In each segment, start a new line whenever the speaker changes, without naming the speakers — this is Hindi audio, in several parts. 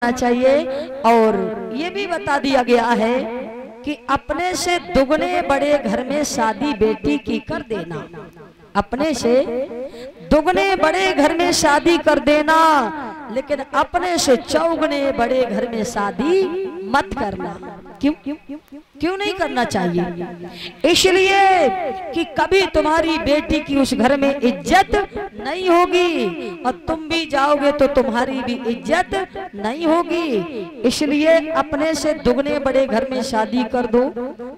चाहिए। और ये भी बता दिया गया है कि अपने से दुगने बड़े घर में शादी बेटी की कर देना, अपने से दुगने बड़े घर में शादी कर देना, लेकिन अपने से चौगने बड़े घर में शादी मत करना। क्यों क्यों नहीं करना चाहिए? इसलिए कि कभी तुम्हारी बेटी की उस घर में इज्जत नहीं होगी और तुम भी जाओगे तो तुम्हारी भी इज्जत नहीं होगी। इसलिए अपने से दुगने बड़े घर में शादी कर दो।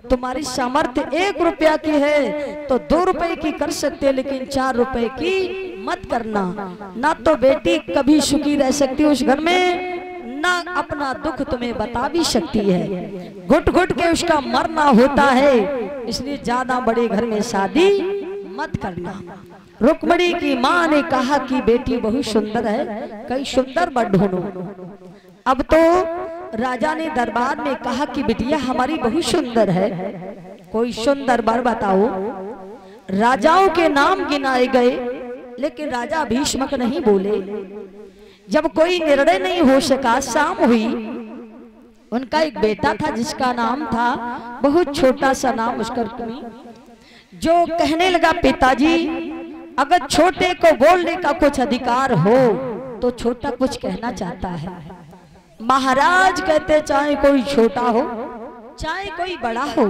तुम्हारी सामर्थ्य 1 रुपया की है तो 2 रुपए की कर सकते, लेकिन 4 रुपए की मत करना। ना तो बेटी कभी सुखी रह सकती उस घर में, ना अपना दुख तुम्हें बता भी सकती है, घुट घुट के उसका मरना होता है। इसलिए ज्यादा बड़े घर में शादी मत करना। रुक्मणी की माँ ने कहा कि बेटी बहुत सुंदर है, कई सुंदर वर ढूंढो। अब तो राजा ने दरबार में कहा कि बिटिया हमारी बहुत सुंदर है, कोई सुंदर वर बताओ। राजाओं के नाम गिनाए गए, लेकिन राजा भीष्मक नहीं बोले। जब कोई निर्णय नहीं हो सका, शाम हुई। उनका एक बेटा था जिसका नाम था, बहुत छोटा सा नाम उसका, जो कहने लगा पिताजी अगर छोटे को बोलने का कुछ अधिकार हो तो छोटा कुछ कहना चाहता है। महाराज कहते चाहे कोई छोटा हो चाहे कोई बड़ा हो,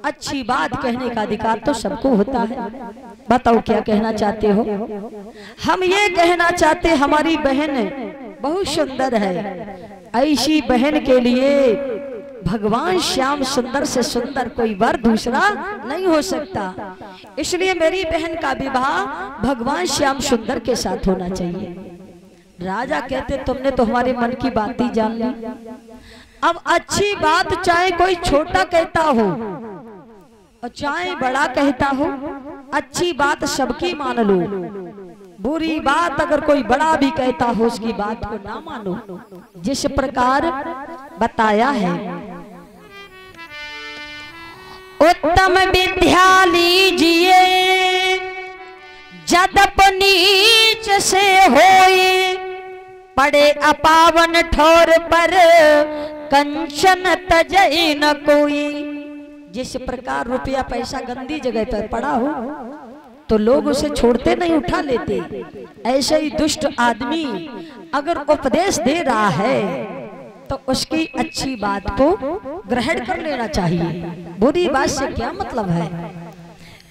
अच्छी बात कहने का अधिकार तो सबको होता है। बताओ क्या कहना चाहते हो? हम ये कहना चाहते हमारी बहन बहुत सुंदर है, ऐसी बहन के लिए भगवान श्याम सुंदर से सुंदर कोई वर दूसरा नहीं हो सकता। इसलिए मेरी बहन का विवाह भगवान श्याम सुंदर के साथ होना चाहिए। राजा कहते तुमने तो हमारे मन की बात ही जान ली। अब अच्छी बात चाहे कोई छोटा कहता हो और चाहे बड़ा कहता हो, अच्छी बात सबकी मान लो, बुरी बात अगर कोई बड़ा भी कहता हो उसकी बात को ना मानो। जिस प्रकार बताया है, उत्तम विद्या लीजिए जदप नीच से होए, पड़े अपावन ठोर पर कंचन तजई न कोई। जिस प्रकार रुपया पैसा गंदी जगह पर पड़ा हो तो लोग उसे छोड़ते नहीं, उठा लेते। ऐसे ही दुष्ट आदमी अगर उपदेश दे रहा है तो उसकी अच्छी बात को ग्रहण कर लेना चाहिए। बुरी बात से क्या मतलब है?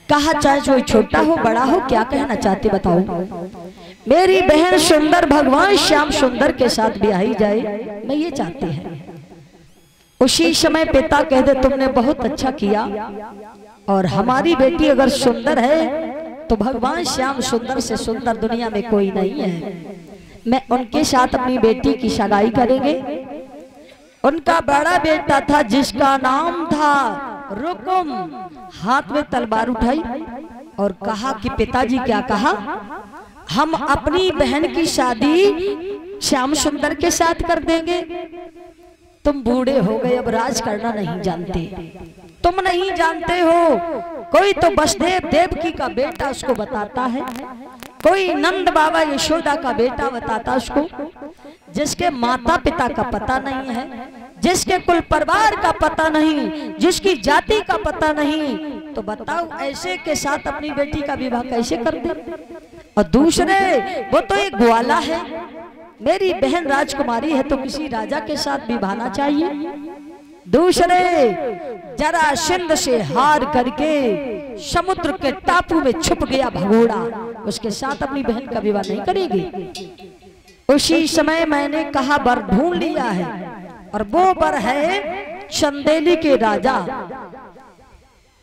कहा चाहे कोई छोटा हो बड़ा हो, क्या कहना चाहते बताओ? मेरी बहन सुंदर भगवान श्याम सुंदर के साथ ब्याही जाए, मैं ये चाहते हैं। उसी समय पिता कहते तुमने बहुत अच्छा किया, और हमारी बेटी अगर सुंदर है तो भगवान श्याम सुंदर से सुंदर दुनिया में कोई नहीं है। मैं उनके साथ अपनी बेटी की सगाई करेंगे। उनका बड़ा बेटा था जिसका नाम था रुकुम, हाथ में तलवार उठाई और कहा कि पिताजी क्या कहा, हम अपनी बहन की शादी श्याम सुंदर के साथ कर देंगे। तुम बूढ़े हो गए, अब राज करना नहीं जानते, तुम नहीं जानते हो। कोई तो वसुदेव देवकी का बेटा उसको बताता है, कोई नंद बाबा यशोदा का बेटा बताता उसको, जिसके माता पिता का पता नहीं है, जिसके कुल परिवार का पता नहीं, जिसकी जाति का पता नहीं, तो बताओ ऐसे के साथ अपनी बेटी का विवाह कैसे कर दे? और दूसरे वो तो एक ग्वाला है, मेरी बहन राजकुमारी है तो किसी राजा के साथ विवाहना चाहिए। दूसरे जरासंध से हार करके समुद्र के टापू में छुप गया भगोड़ा, उसके साथ अपनी बहन का विवाह नहीं करेगी। उसी समय मैंने कहा वर ढूंढ लिया है, और वो वर है चंदेली के राजा।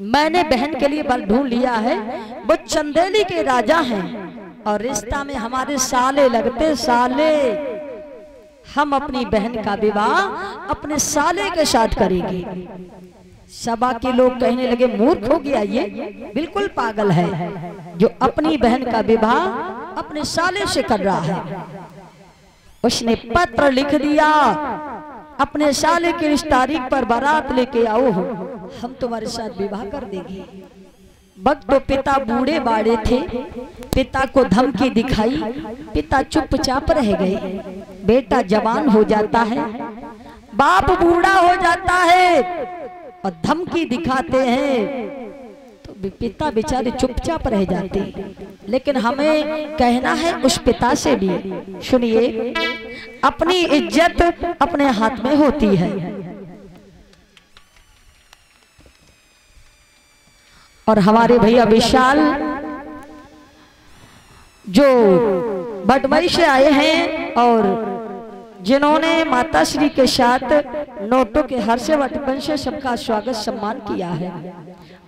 मैंने बहन के लिए वर ढूंढ लिया है, वो चंदेली के राजा हैं, और रिश्ता में हमारे साले लगते। साले हम अपनी बहन का विवाह अपने साले के साथ करेंगे। सभा के लोग कहने लगे मूर्ख हो गया, ये बिल्कुल पागल है जो अपनी बहन का विवाह अपने साले से कर रहा है। उसने पत्र लिख दिया अपने साले की इस तारीख पर बारात लेके आओ, हम तुम्हारे साथ विवाह कर देंगे। वक्त तो पिता बूढ़े बाड़े थे, पिता को धमकी दिखाई, पिता चुपचाप रह गए। बेटा जवान हो जाता है, बाप बूढ़ा हो जाता है और धमकी दिखाते हैं तो पिता बेचारे चुपचाप रह जाते हैं। लेकिन हमें कहना है उस पिता से भी, सुनिए, अपनी इज्जत अपने हाथ में होती है। और हमारे भैया विशाल जो बटमई से आए हैं और जिन्होंने माता श्री के साथ नोटों के हर से वटपन से सबका स्वागत सम्मान किया है,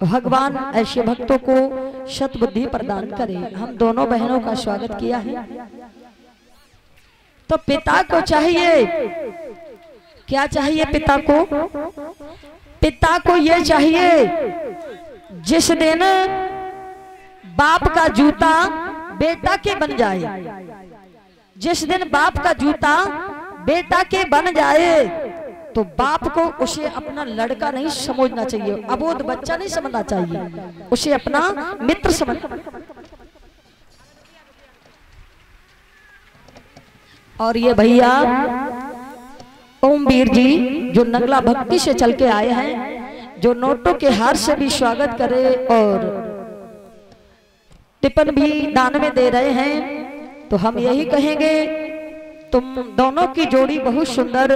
भगवान ऐसे भक्तों को सद्बुद्धि प्रदान करे। हम दोनों बहनों का स्वागत किया है। तो पिता को चाहिए, क्या चाहिए पिता को? पिता को ये चाहिए जिस दिन बाप का जूता बेटा के बन जाए, जिस दिन बाप का जूता बेटा के बन जाए तो बाप को उसे अपना लड़का नहीं समझना चाहिए, अबोध बच्चा नहीं समझना चाहिए, उसे अपना मित्र समझ। और ये भैया ओमवीर जी जो नगला भक्ति से चल के आए हैं, जो नोटों के हार से भी स्वागत करे और टिफिन भी दान में दे रहे हैं, तो हम यही कहेंगे तुम दोनों की जोड़ी बहुत सुंदर,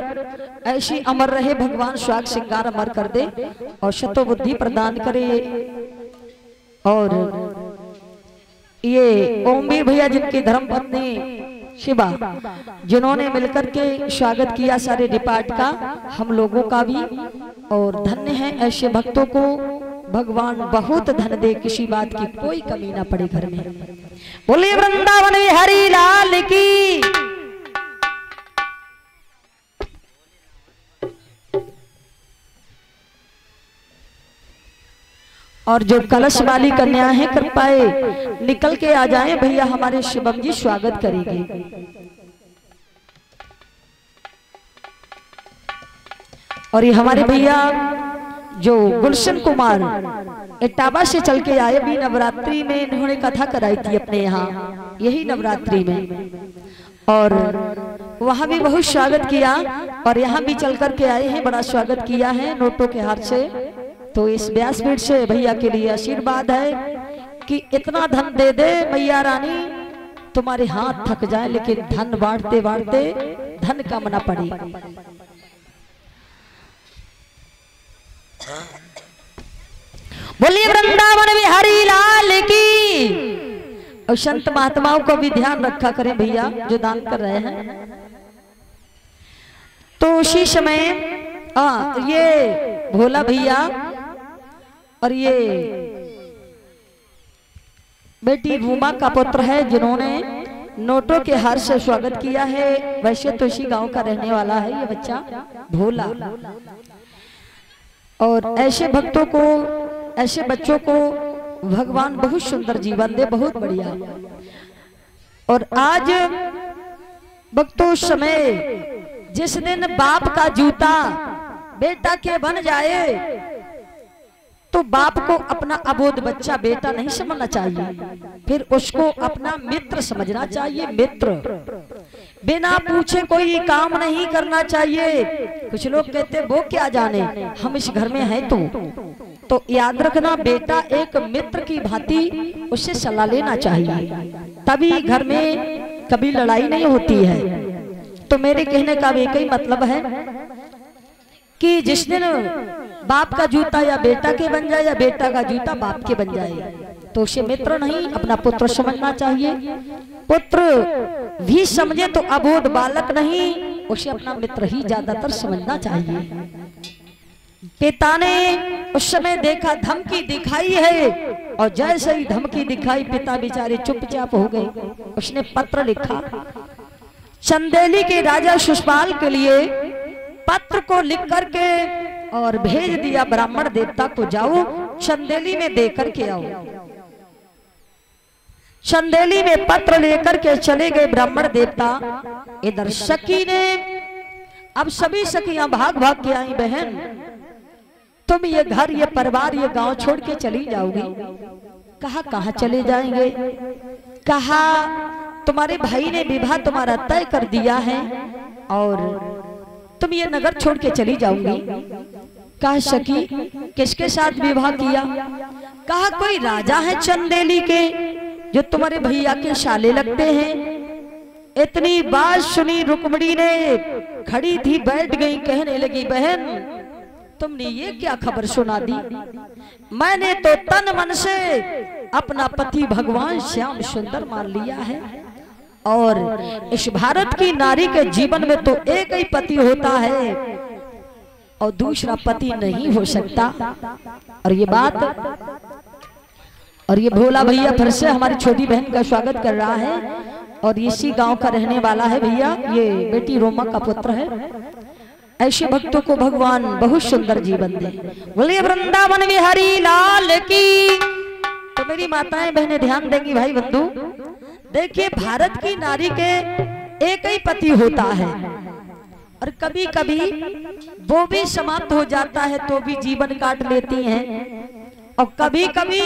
ऐसी अमर रहे, भगवान स्वाग श्रृंगार अमर कर दे और शतो बुद्धि प्रदान करे। और ये ओमवीर भैया जिनकी धर्मपत्नी शिवा, जिन्होंने मिलकर के स्वागत किया सारे डिपार्ट का, हम लोगों का भी, और धन्य है ऐसे भक्तों को भगवान बहुत धन दे, किसी बात की कोई कमी ना पड़े घर में। बोलिए वृंदावन हरि लाल की। और जो कलश वाली कन्या है कृपाए निकल के आ जाएं, भैया हमारे शिवम जी स्वागत करेंगे। और ये हमारे भैया जो गुलशन कुमार इटावा से चल के आए, भी नवरात्रि में इन्होंने कथा कराई थी अपने यहाँ, यही नवरात्रि में, और वहां भी बहुत स्वागत किया और यहाँ भी चल कर के आए हैं, बड़ा स्वागत किया है नोटों के हाथ से। तो इस व्यासपीठ से भैया के लिए आशीर्वाद है कि इतना धन दे दे मैया रानी, तुम्हारे हाथ थक जाए लेकिन धन बांटते बांटते धन कम न पड़े। बोलिए वृंदावन बिहारी लाल की। और संत महात्माओं को भी ध्यान रखा करें भैया जो दान कर रहे हैं। तो उसी समय ये भोला भैया और ये बेटी रूमा का पुत्र है जिन्होंने नोटों के हार से स्वागत किया है। वैसे तो इसी गांव का रहने वाला है ये बच्चा भोला। और ऐसे भक्तों को, ऐसे बच्चों को भगवान बहुत सुंदर जीवन दे, बहुत बढ़िया। और आज भक्तों समय जिस दिन बाप का जूता बेटा के बन जाए तो बाप को अपना अबोध बच्चा बेटा नहीं समझना चाहिए, फिर उसको अपना मित्र समझना चाहिए। मित्र बिना पूछे कोई काम नहीं करना चाहिए। कुछ लोग कहते वो क्या जाने, हम इस घर में हैं तो याद रखना बेटा एक मित्र की भांति उससे सलाह लेना चाहिए, तभी घर में कभी लड़ाई नहीं होती है। तो मेरे कहने का एक ही मतलब है कि जिस दिन बाप का जूता या बेटा के बन जाए या बेटा का जूता बाप के बन जाए तो उसे मित्र नहीं अपना पुत्र समझना चाहिए। पुत्र भी समझे तो अबोध बालक नहीं, उसे अपना मित्र ही ज्यादातर समझना चाहिए। पिता ने उस समय देखा धमकी दिखाई है और जैसे ही धमकी दिखाई पिता बेचारे चुपचाप हो गए। उसने पत्र लिखा चंदेली के राजा शिशुपाल के लिए, पत्र को लिख करके और भेज दिया ब्राह्मण देवता को, जाओ चंदेली में देकर के आओ। चंदेली में पत्र लेकर के चले गए ब्राह्मण देवता। इधर सखी ने, अब सभी सखियां भाग भाग के आई, बहन तुम ये घर, ये परिवार, ये गांव छोड़ के चली जाओगी। कहा कहां चले जाएंगे? कहा तुम्हारे भाई ने विवाह तुम्हारा तय कर दिया है और तुम ये नगर छोड़ के चली जाओगी। कहा सखी किसके साथ विवाह किया? कहा कोई राजा है चंदेली के जो तुम्हारे भैया के साले लगते हैं। इतनी बात सुनी रुक्मिणी ने खड़ी थी, बैठ गई, कहने लगी बहन तुमने ये क्या खबर सुना दी? मैंने तो तन मन से अपना पति भगवान श्याम सुंदर मान लिया है और इस भारत की नारी के जीवन में तो एक ही पति होता है और दूसरा पति नहीं हो सकता। और ये बात और ये भोला भैया फिर से हमारी छोटी बहन का स्वागत कर रहा है और इसी गांव का रहने वाला है भैया, ये बेटी रोमा का पुत्र है। ऐसे भक्तों को भगवान बहुत सुंदर जीवन दे। बोलिए वृंदावन बिहारी लाल की। तो मेरी माताएं बहनें ध्यान देंगी भाई बंधु, देखिए भारत की नारी के एक ही पति होता है और कभी कभी वो भी समाप्त हो जाता है तो भी जीवन काट लेती हैं और कभी कभी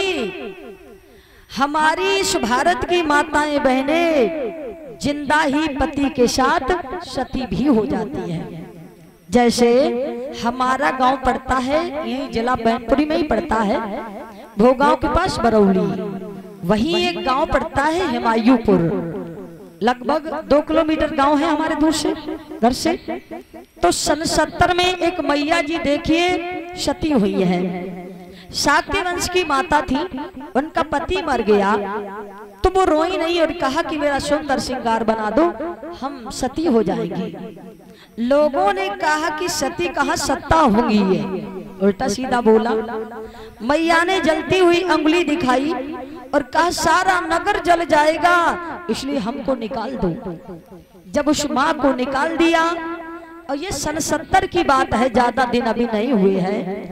हमारी इस भारत की माताएं बहनें जिंदा ही पति के साथ सती भी हो जाती है। जैसे हमारा गांव पड़ता है, ये जिला बैनपुरी में ही पड़ता है, भोगांव के पास बरौली, वहीं एक गांव पड़ता है हिमायूपुर, लगभग 2 किलोमीटर गांव है हमारे दूर से घर से। तो सन 70 में एक मैया जी देखिए सती हुई है। शाक्य वंश की माता थी, उनका पति मर गया तो वो रोई नहीं और कहा कि मेरा सुंदर श्रृंगार बना दो, हम सती हो जाएंगे। लोगों ने कहा कि सती कहाँ सत्ता होगी, ये उल्टा सीधा बोला। मैया ने जलती हुई अंगुली दिखाई और कहा सारा नगर जल जाएगा इसलिए हमको निकाल दो। जब उस माँ को निकाल दिया, और ये सन 70 की बात है, ज्यादा दिन अभी नहीं हुए हैं।